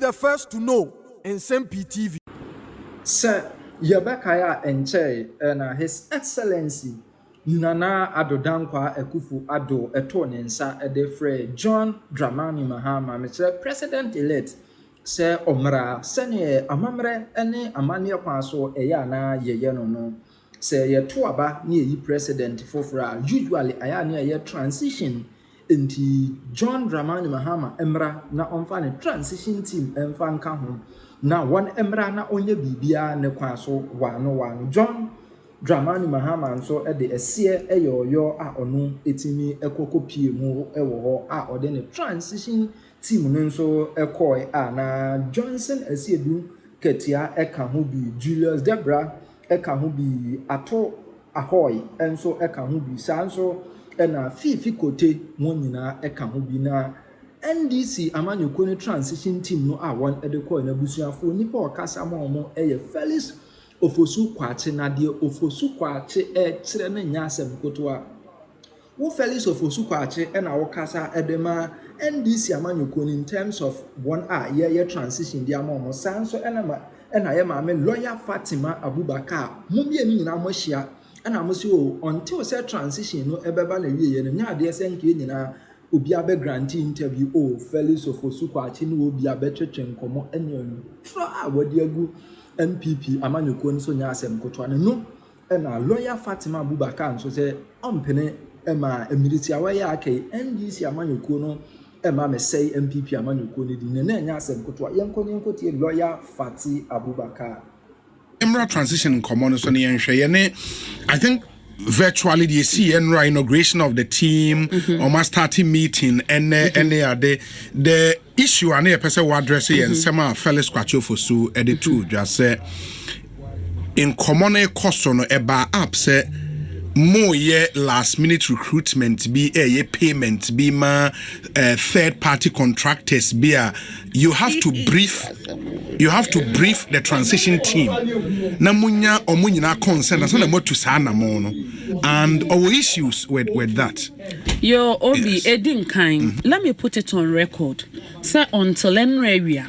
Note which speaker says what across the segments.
Speaker 1: the first to know Nsem-Pii TV.
Speaker 2: Sir, Yabakaya Enche and His Excellency Nana Adodankwa Ekufu Ado Etonensa Edefre John Dramani Mahama, Mr. President-elect, Sir Omra, Sene Amamre, Ene Amania Paso, Eyana Yeyano no. Sir Yetuaba near President Fofra, usually Ayania ye transition into John Dramani Mahama Emra na onfane transition team Mfanka home. Na one Emra na onye bibia ne kwaso wano John Dramani Mahama nso de esie eyoyo a ono etimi ekokopie mu ewo ho a ode ne transition team no nso ekoi a na Johnson Esiedu Ketia eka ho bi Julius Debra eka ho bi Ato Ahoy enso eka ho bi sanso ena Fifi Kote mo nyina eka ho bi na NDC amanyoko ne transition team no a one edekoi na busuafo nipa okasa ma omo eye Felix Ofosu Kwakye na de Ofosu Kwakye kire ne nyasem kotoa wo Felix Ofosu Kwakye na wo kasa edema NDC amanyoko in terms of one year transition dia ma sanso ena ye ma me lawyer Fatima Abubakar mumie ni nyina mo hia ena mo se o until say transition no ebeba na wie ye no nya de senke nyina obi abe grant interview o Felix Ofosu Kwakye ni obi abe twetwe nkomo ene tro a wodi agu MPP amanyoko nso nya asem kotoa no na lawyer Fatima Abubakar nso se ompene ema emiriti awaya akai NDC amanyoko no ema me say MPP amanyoko ni di na nya asem kotoa yenko tie lawyer Fati Abubakar
Speaker 3: Emra transition common so ne nhwe ne I think virtually the CN inauguration of the team or my starting meeting and the issue and a person will address it and some Felix Kwakye Ofosu the two just say in common a cost on a bar up say more last minute recruitment be a payment be ma third party contractors be you have to brief the transition team na munya omunyina consent so na motu sana mono and our issues with that
Speaker 4: your obi edin kind let me put it on record say until area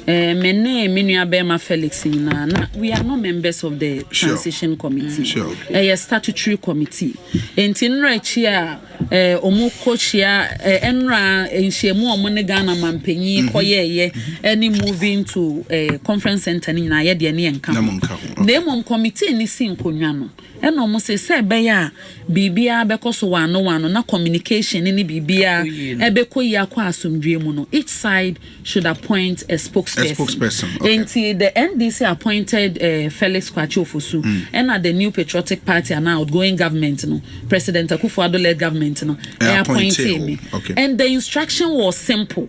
Speaker 4: mene menua bema Felix na we are not members of the transition committee a statutory committee entinra chia omu coachia enra enhemu omone Ghana mampanyi koyeye any moving to conference center ni na ye de ne enka na mom committee ni sin konwa no eno mo se be ya bibia bekoso wano na communication ni bibia ebekoyi akwa asomdwe mu no each side should appoint a spokesperson. Okay. Until the NDC appointed Felix Kwakye Ofosu and at the new patriotic party and now outgoing government no President Akufo-Addo-led government no appointed me. Okay. And the instruction was simple.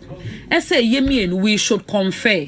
Speaker 4: I say yemi and we should confer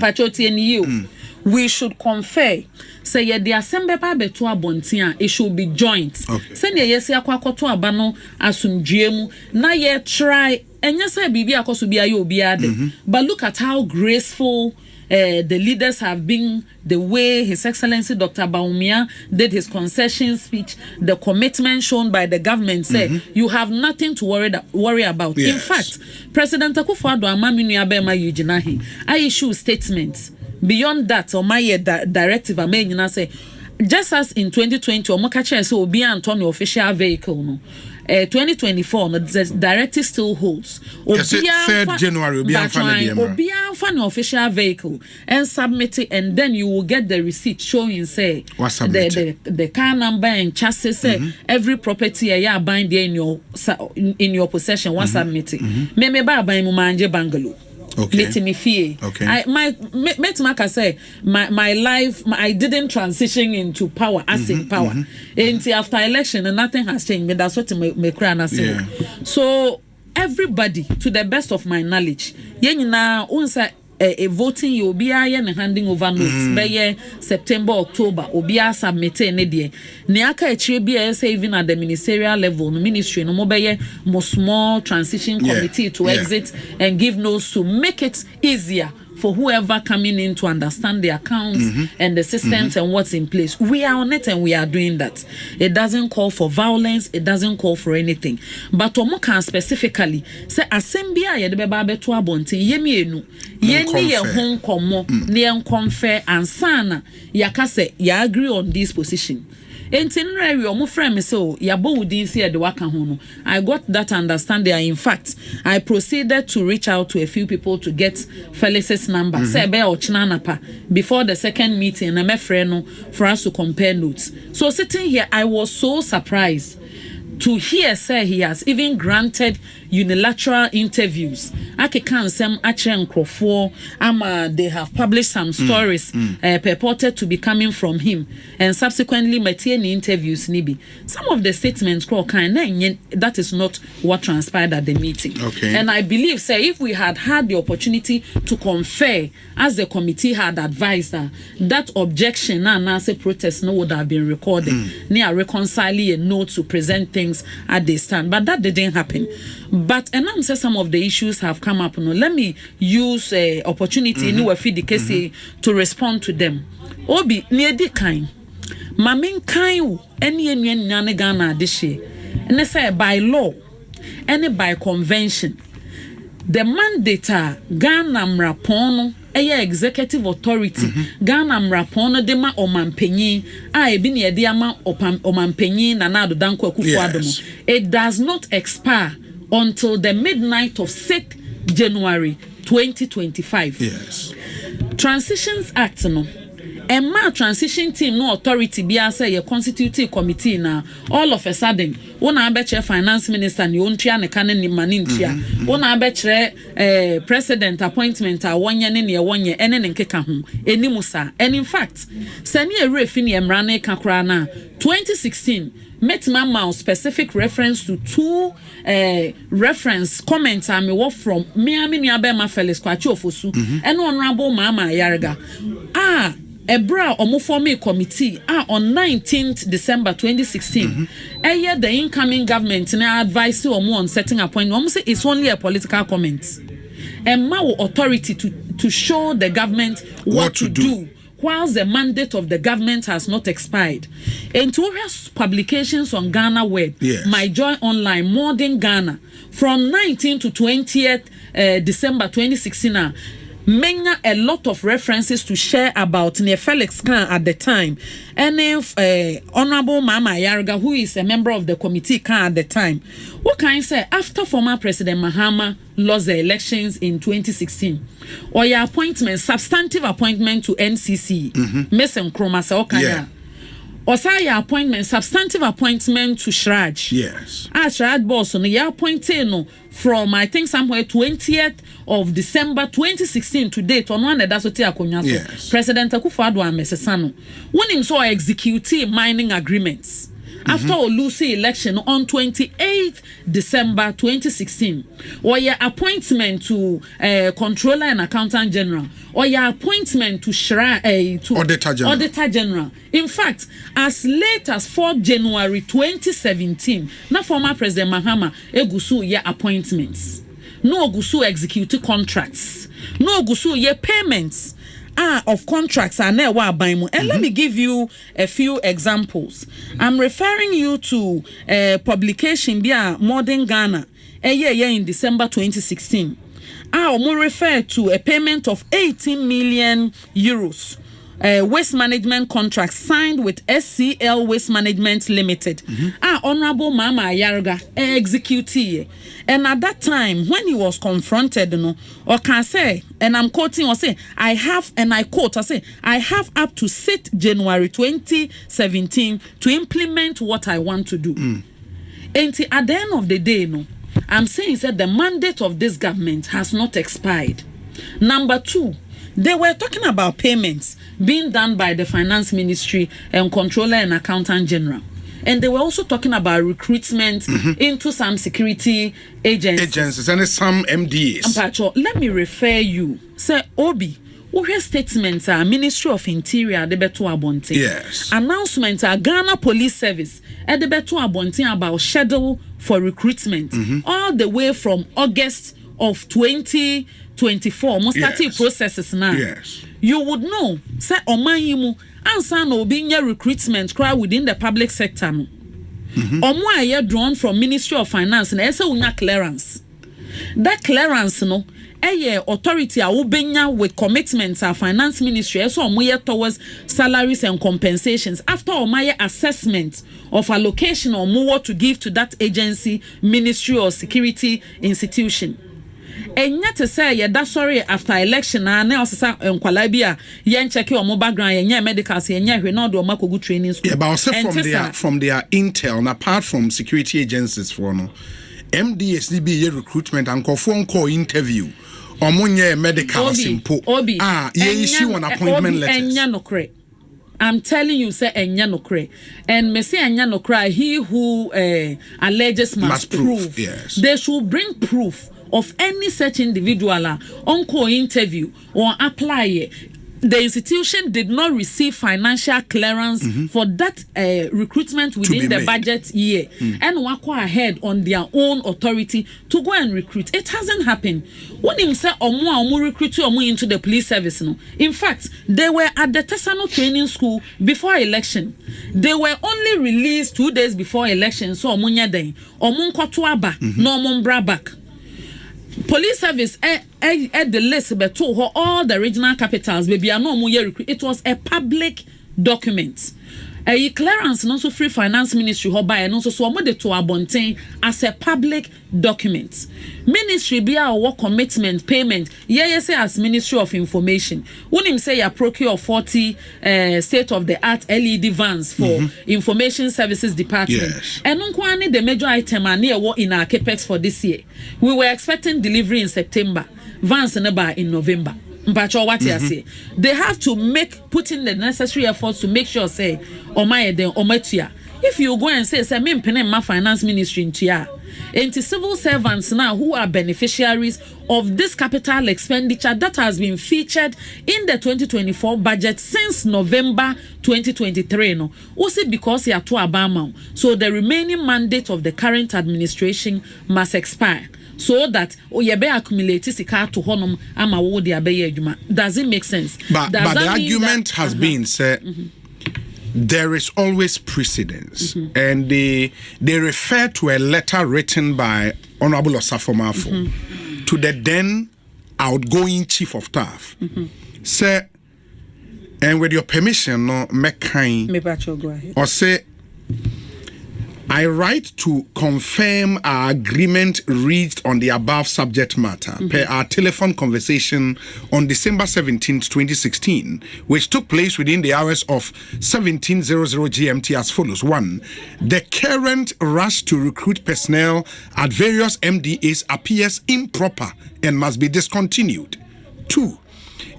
Speaker 4: patriotic and you we should confer say ye the assembly ba beto abontia it should be joint say ne yesi akwakoto aba no asumdwe mu na ye try enya say bibi akoso bia ye obi ade but look at how graceful the leaders have been, the way His Excellency Dr. Baumia did his concession speech, the commitment shown by the government say you have nothing to worry about. Yes. In fact, President Akufo-Addo amaminu abema yujinahi I issue statements beyond that or my directive I say just as in 2020 omokache so obi Antonio official vehicle no 2024 the directive still holds
Speaker 3: obia 3rd January
Speaker 4: obia fan official vehicle and submit it and then you will get the receipt showing say the car number and chassis say every property you bind there in your possession was submitted me ba ban mu manje bungalow. Okay. Let me fear. Okay. I say my life I didn't transition into power as in power. Until after election and nothing has changed. But that's what me cry say. So everybody, to the best of my knowledge, unsa voting you be and handing over notes by September, October, obia submit ne de. Neaka echire say even at the ministerial level, no ministry no more small transition committee to exit and give notes to make it easier for whoever coming in to understand the accounts and the systems and what's in place. We are on it and we are doing that. It doesn't call for violence, it doesn't call for anything. But omo can specifically say assembly ye de beba beto abonten ye mienu ye ni ye hon komo ne en confer ansana yakase ya agree on this position. Entinre we omo frame me so yabo wudin see de waka ho no. I got that understanding. In fact, I proceeded to reach out to a few people to get Felix's number. Say be ochinanapa before the second meeting na me frɛ no for us to compare notes. So sitting here, I was so surprised to hear say he has even granted unilateral interviews. Ake kan sem ache nkrofo ama they have published some stories purported to be coming from him, and subsequently maintain interviews nibi. Some of the statements that is not what transpired at the meeting.
Speaker 3: Okay.
Speaker 4: And I believe say if we had the opportunity to confer as the committee had advised that objection and say protest no would have been recorded. Near reconciling a note to present things at this stand, but that didn't happen. But and I'm saying some of the issues have come up. No, let me use opportunity in feed the case to respond to them. Obi near the kind, mamin kind any nyane Ghana this year, and they say by law, any by convention, the mandate Ghana mrapono. Executive authority Ghana mrapono dema omampenyi ebi ne yede ama omampenyi na na adodanko akufo-addo no. It does not expire until the midnight of 6th January 2025.
Speaker 3: Yes.
Speaker 4: Transitions Act no Emma transition team no authority bia say your constitutive committee na all of a sudden wona abeche finance minister ni ontua ne kan ni manintia wona abeche president appointment a wonye ne ne wonye ene ne nkeka ho enimusa. And in fact sani erefi ne emra ne kakra na 2016 met my specific reference to two reference comments I me from me nuabema Felix Kwakye Ofosu and honorable Mama Yarga Ebra Omoforme committee on 19th December 2016 the incoming government na advise omo on setting appointment. Omo say it's only a political comment and ma authority to show the government what to do whilst the mandate of the government has not expired. And to publications on Ghana Web, My Joy Online, Modern Ghana, from 19th to 20th December 2016, many a lot of references to share about near Felix Khan at the time. And if Honorable Mama Yarga, who is a member of the committee Khan at the time, what can I say? After former President Mahama lost the elections in 2016, or your appointment, substantive appointment to NCC, Mesem Kromasa Okanya. Or say your appointment, substantive appointment to Shraj.
Speaker 3: Yes.
Speaker 4: Shraj boss on your appointment from I think somewhere 20th of December 2016 to date on one that's what
Speaker 3: yes.
Speaker 4: President Akufo-Addo Amesesano. When him saw executive mining agreements. After Olusi election on 28th December 2016, or your appointment to Controller and Accountant General, or your appointment to Auditor General. In fact, as late as 4th January 2017, na former President Mahama egusu ye appointments, no gusu executive contracts, no gusu ye payments. Of contracts are now and let me give you a few examples. I'm referring you to publication via Modern Ghana in December 2016. I refer to a payment of 18 million euros. Waste management contract signed with SCL Waste Management Limited. Honorable Mama Yarga executee. And at that time, when he was confronted, or can say, and I'm quoting, or say, I have, and I quote, I say, I have up to 6th January 2017 to implement what I want to do. And at the end of the day, I'm saying that the mandate of this government has not expired. Number two, they were talking about payments being done by the Finance Ministry and Controller and Accountant General. And they were also talking about recruitment into some security agencies
Speaker 3: and some MDAs.
Speaker 4: Let me refer you. Say, Obi, what statements are Ministry of Interior at the Beto Abonte?
Speaker 3: Yes.
Speaker 4: Announcements are Ghana Police Service at the Beto Abonte about schedule for recruitment all the way from August of 2024, most starting processes now.
Speaker 3: Yes.
Speaker 4: You would know, say, Omanyimu, and son will be in recruitment crowd within the public sector. No. Omo drawn from Ministry of Finance, and esa unya clearance. That clearance, no, authority a ubenya with commitments of finance ministry so omoye towards salaries and compensations after omoye assessment of allocation or more to give to that agency, ministry or security institution. And yet to say that's sorry after election and now nkwala bi a yen check your background yen medicals yen hwe no do makogu training school.
Speaker 3: Yeah, but also from their intel and apart from security agencies for no MDSDB recruitment and phone call interview or monye medical simple. Ye issue an appointment letters.
Speaker 4: I'm telling you, say enya no kre, and me say enya no kre. He who alleges must prove.
Speaker 3: Yes.
Speaker 4: They should bring proof of any such individual on call interview or apply. The institution did not receive financial clearance for that recruitment within the budget year and walk ahead on their own authority to go and recruit. It hasn't happened. When him say omu recruit omu into the police service, no. In fact, they were at the Tesano training school before election. They were only released 2 days before election. So omu nyadeng omu nkotwaba no omu mbra back. Police service at the list but to all the regional capitals baby no more recruit. It was a public document. A clearance and also free finance ministry by and also so de to abontain as a public document. Ministry be our work commitment payment. Say as Ministry of Information. When him say you procure 40 state of the art LED vans for information services department.
Speaker 3: Yes.
Speaker 4: And unkwani the major item are near what in our capex for this year. We were expecting delivery in September. Vans in November. They have to put in the necessary efforts to make sure say if you go and say me my finance ministry into civil servants now who are beneficiaries of this capital expenditure that has been featured in the 2024 budget since November 2023 no also because you are to Obama, so the remaining mandate of the current administration must expire. So that be accumulate sika to honum ama wo de abeye adwuma. Does it make sense?
Speaker 3: But the argument has been said there is always precedence, and they refer to a letter written by Honorable Osafo to the then outgoing chief of staff. Say, and with your permission, no make kind
Speaker 4: go ahead.
Speaker 3: Or say, I write to confirm our agreement reached on the above subject matter per our telephone conversation on December 17, 2016, which took place within the hours of 17:00 GMT as follows. 1. The current rush to recruit personnel at various MDAs appears improper and must be discontinued. 2.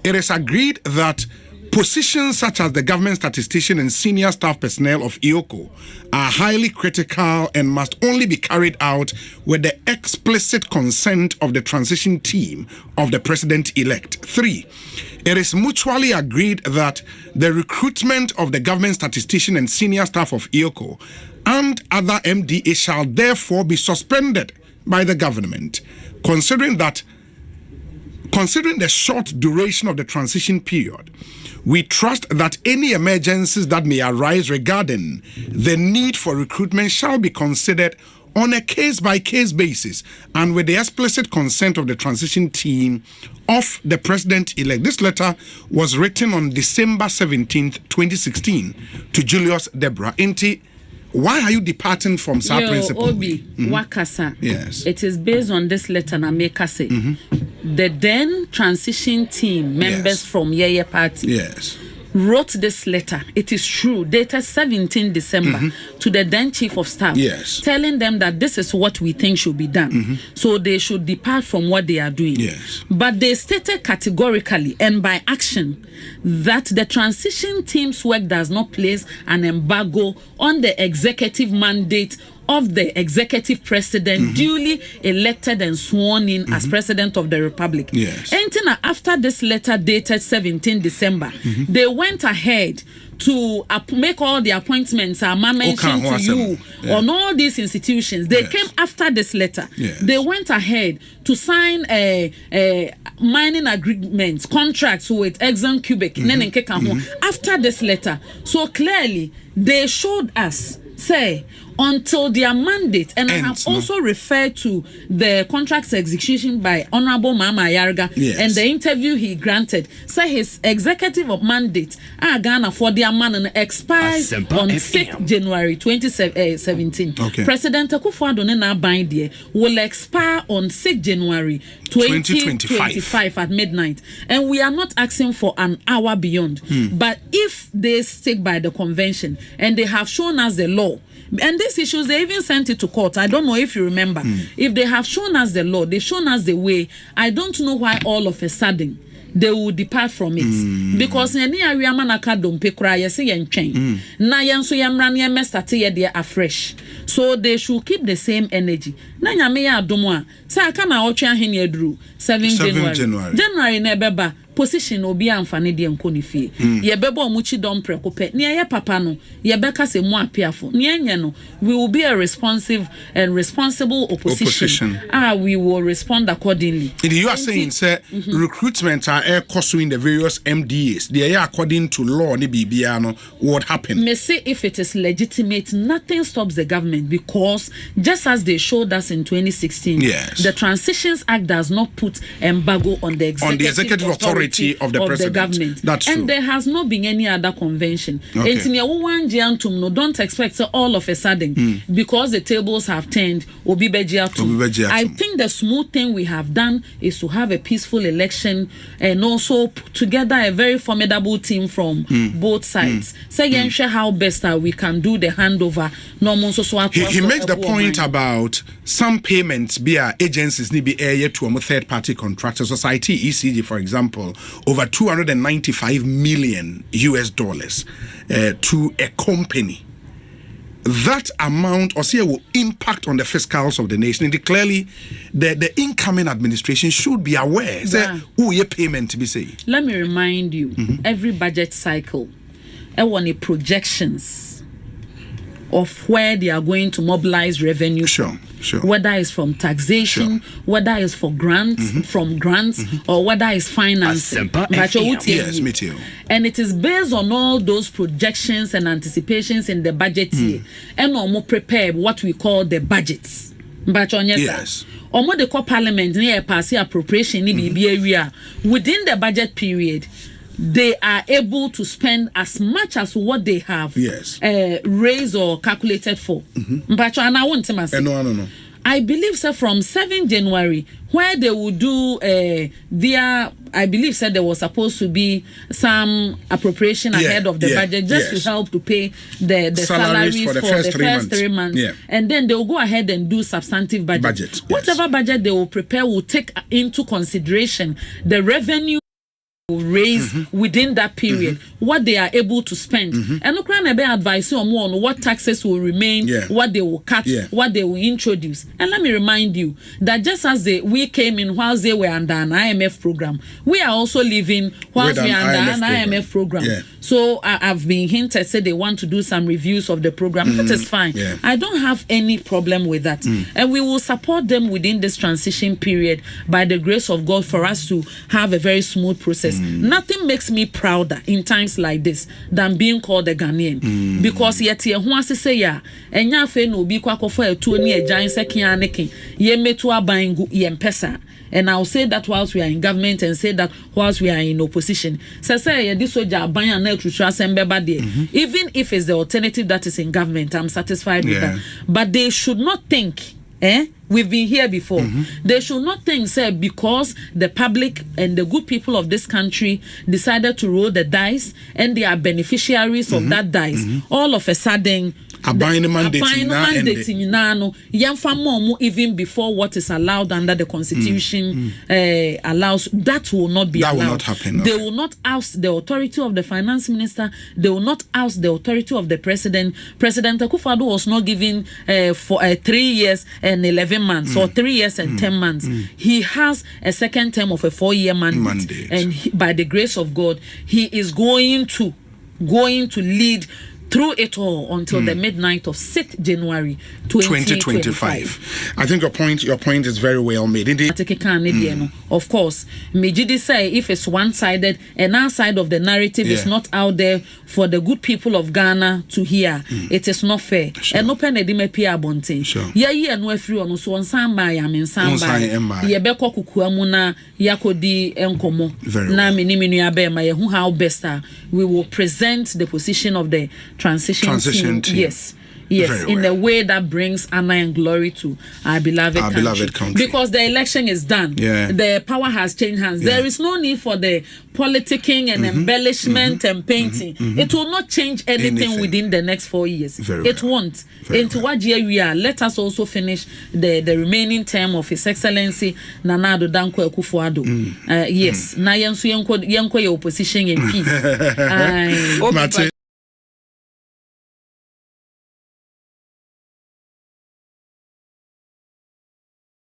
Speaker 3: It is agreed that positions such as the government statistician and senior staff personnel of IOCO are highly critical and must only be carried out with the explicit consent of the transition team of the president-elect. 3. It is mutually agreed that the recruitment of the government statistician and senior staff of IOCO and other MDA shall therefore be suspended by the government, considering the short duration of the transition period. We trust that any emergencies that may arise regarding the need for recruitment shall be considered on a case-by-case basis and with the explicit consent of the transition team of the president-elect. This letter was written on December 17th, 2016 to Julius Deborah. Why are you departing from our principle?
Speaker 4: Obi, Wakasa.
Speaker 3: Yes.
Speaker 4: It is based on this letter na make us say. The then transition team members from Yeye Party wrote this letter. It is true, dated 17 December to the then chief of staff, telling them that this is what we think should be done. So they should depart from what they are doing. But they stated categorically and by action that the transition team's work does not place an embargo on the executive mandate of the executive president duly elected and sworn in as president of the republic.
Speaker 3: Yes.
Speaker 4: And after this letter dated 17 December, they went ahead to make all the appointments mentioned to you on all these institutions. They came after this letter.
Speaker 3: Yes.
Speaker 4: They went ahead to sign mining agreements, contracts with Exxon Quebec. After this letter. So clearly, they showed us, say, until their mandate, and I have also referred to the contract's execution by Honorable Mama Yarga and the interview he granted. Say his executive of mandate Ghana for their man expires on 6 January 2017. President Akufo-Addo na bind there will expire on 6 January 2025 at midnight, and we are not asking for an hour beyond. But if they stick by the convention and they have shown us the law, and these issues, they even sent it to court. I don't know if you remember. If they have shown us the law, they've shown us the way. I don't know why all of a sudden they will depart from it. Because any area manaka don't pay cry, you see and chain. Na yanso yamran yeme start there afresh. So they should keep the same energy. Na nyame ya adomwa. Sa aka na otwe ahen yedru 7 January. January na beba position obi amfane de enko ni fie. Ye beba omuchi dom prekope. Ni ye papa no, ye beka se mu apiafo. Ni enye no, we will be a responsive and responsible opposition. We will respond accordingly.
Speaker 3: You are saying, sir, recruitment are in the various MDAs. They are according to law ni bibiano what happened.
Speaker 4: May say if it is legitimate, nothing stops the government, because just as they showed us in 2016, the Transitions Act does not put embargo on the executive authority of the president. Government.
Speaker 3: That's true.
Speaker 4: And there has not been any other convention. No, don't expect all of a sudden, because the tables have turned, I think the smooth thing we have done is to have a peaceful election and also put together a very formidable team from both sides. Say how best we can do the handover.
Speaker 3: He makes the point about some payments via agencies need be air to a third party contractor society, ECG for example, over 295 million US dollars to a company. That amount also will impact on the fiscals of the nation. And clearly, the incoming administration should be aware. Who your payment to be say?
Speaker 4: Let me remind you, every budget cycle, any projections of where they are going to mobilize revenue.
Speaker 3: Sure.
Speaker 4: Whether it's from taxation, whether it's for grants, from grants, or whether it's financing.
Speaker 3: Yes, me too.
Speaker 4: And it is based on all those projections and anticipations in the budget year, and more prepare what we call the budgets. Yes. Omo de call parliament near pass appropriation area within the budget period. They are able to spend as much as what they have raised or calculated for.
Speaker 3: No.
Speaker 4: I believe from 7 January, where they will do I believe there was supposed to be some appropriation ahead of the budget just to help to pay the salaries for the first 3 months. And then they will go ahead and do substantive budget. Whatever budget they will prepare will take into consideration the revenue raise within that period, what they are able to spend. And Ukraine be advise on what taxes will remain, what they will cut, what they will introduce. And let me remind you that just as we came in whilst they were under an IMF program, we are also living whilst we are under an IMF program. So I've been hinted, said they want to do some reviews of the program. That is fine. I don't have any problem with that. And we will support them within this transition period by the grace of God for us to have a very smooth process. Nothing makes me prouder in times like this than being called a Ghanaian. Because yet here who wants to say and ya fe no bi kwako for a two ni a giant second aneki ye metu abangu ye mpesa. And I'll say that whilst we are in government and say that whilst we are in opposition. Say this soja banya na there. Even if it's the alternative that is in government, I'm satisfied with that. But they should not think we've been here before. They should not think, because the public and the good people of this country decided to roll the dice and they are beneficiaries of that dice, all of a sudden
Speaker 3: Abiding mandate
Speaker 4: no even before what is allowed under the constitution allows. That will not be allowed.
Speaker 3: Will not happen.
Speaker 4: They will not oust the authority of the finance minister. They will not oust the authority of the president. President Akufo-Addo was not given for 3 years and 11 months or 3 years and 10 months. He has a second term of a 4-year mandate. And by the grace of God, he is going to lead through it all until the midnight of 6th January 2025.
Speaker 3: I think your point is very well made.
Speaker 4: Of course, Mejidi say if it's one-sided and our side of the narrative is not out there for the good people of Ghana to hear, it is not fair. And open a Nsem-Pii abonte. Ye no free on so on samba ya men samba. Ye beko kukuamuna yakodi enkomo. Na mini abema ye how best we will present the position of the transition team. Yes, in a way that brings honor and glory to our beloved country. Because the election is done. The power has changed hands. There is no need for the politicking and embellishment and painting. It will not change anything within the next 4 years. It won't. Into what year we are, let us also finish the remaining term of His Excellency Nana Addo Dankwa Akufo-Addo. Yes, na yenko your opposition in peace.